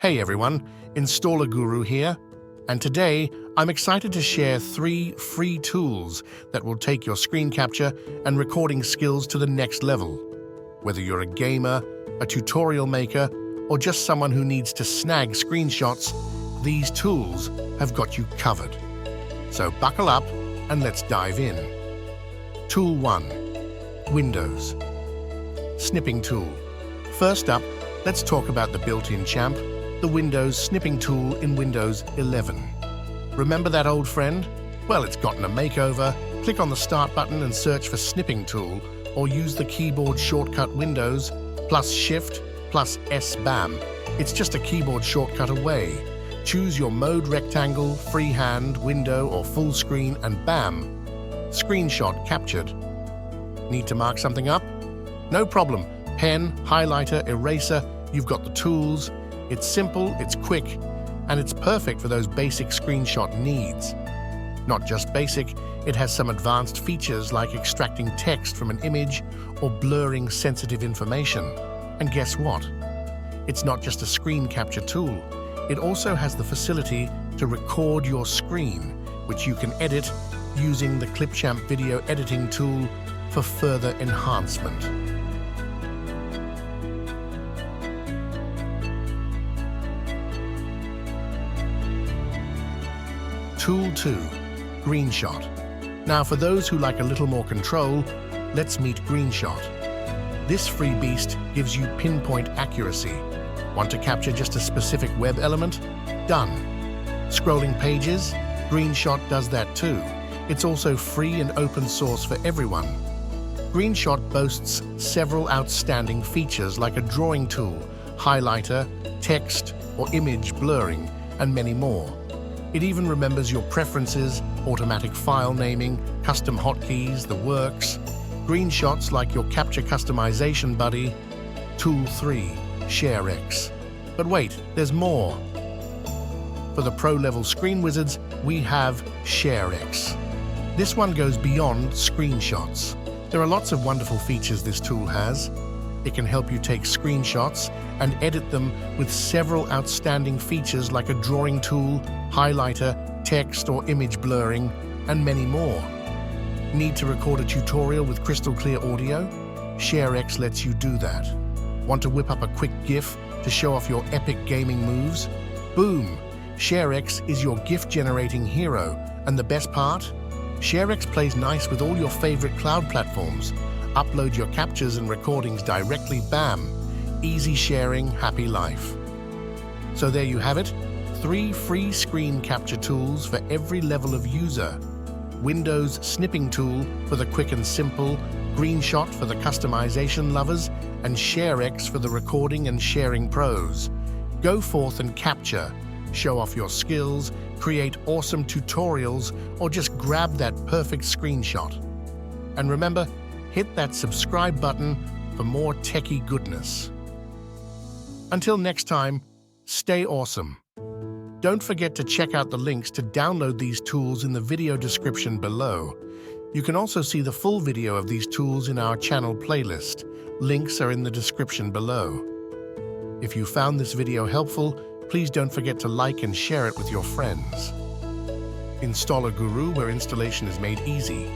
Hey everyone, Installer Guru here, and today I'm excited to share 3 free tools that will take your screen capture and recording skills to the next level. Whether you're a gamer, a tutorial maker, or just someone who needs to snag screenshots, these tools have got you covered. So buckle up and let's dive in. Tool 1. Windows Snipping Tool. First up, let's talk about the built-in champ, the Windows Snipping Tool in Windows 11. Remember that old friend? Well, it's gotten a makeover. Click on the Start button and search for Snipping Tool, or use the keyboard shortcut Windows plus Shift plus S BAM. It's just a keyboard shortcut away. Choose your mode: rectangle, freehand, window, or full screen, and bam! Screenshot captured. Need to mark something up? No problem. Pen, highlighter, eraser, you've got the tools. It's simple, it's quick, and it's perfect for those basic screenshot needs. Not just basic, it has some advanced features like extracting text from an image or blurring sensitive information. And guess what? It's not just a screen capture tool. It also has the facility to record your screen, which you can edit using the Clipchamp video editing tool for further enhancement. Tool 2. Greenshot. Now for those who like a little more control, let's meet Greenshot. This free beast gives you pinpoint accuracy. Want to capture just a specific web element? Done. Scrolling pages? Greenshot does that too. It's also free and open source for everyone. Greenshot boasts several outstanding features like a drawing tool, highlighter, text or image blurring, and many more. It even remembers your preferences, automatic file naming, custom hotkeys, the works. Greenshots like your capture customization buddy. Tool 3. ShareX. But wait, there's more. For the pro-level screen wizards, we have ShareX. This one goes beyond screenshots. There are lots of wonderful features this tool has. It can help you take screenshots and edit them with several outstanding features like a drawing tool, highlighter, text or image blurring, and many more. Need to record a tutorial with crystal clear audio? ShareX lets you do that. Want to whip up a quick GIF to show off your epic gaming moves? Boom! ShareX is your GIF-generating hero, and the best part? ShareX plays nice with all your favorite cloud platforms. Upload your captures and recordings directly, bam! Easy sharing, happy life. So there you have it, 3 free screen capture tools for every level of user. Windows Snipping Tool for the quick and simple, Greenshot for the customization lovers, and ShareX for the recording and sharing pros. Go forth and capture, show off your skills, create awesome tutorials, or just grab that perfect screenshot. And remember, hit that subscribe button for more techie goodness. Until next time, stay awesome. Don't forget to check out the links to download these tools in the video description below. You can also see the full video of these tools in our channel playlist. Links are in the description below. If you found this video helpful, please don't forget to like and share it with your friends. Installer Guru, where installation is made easy.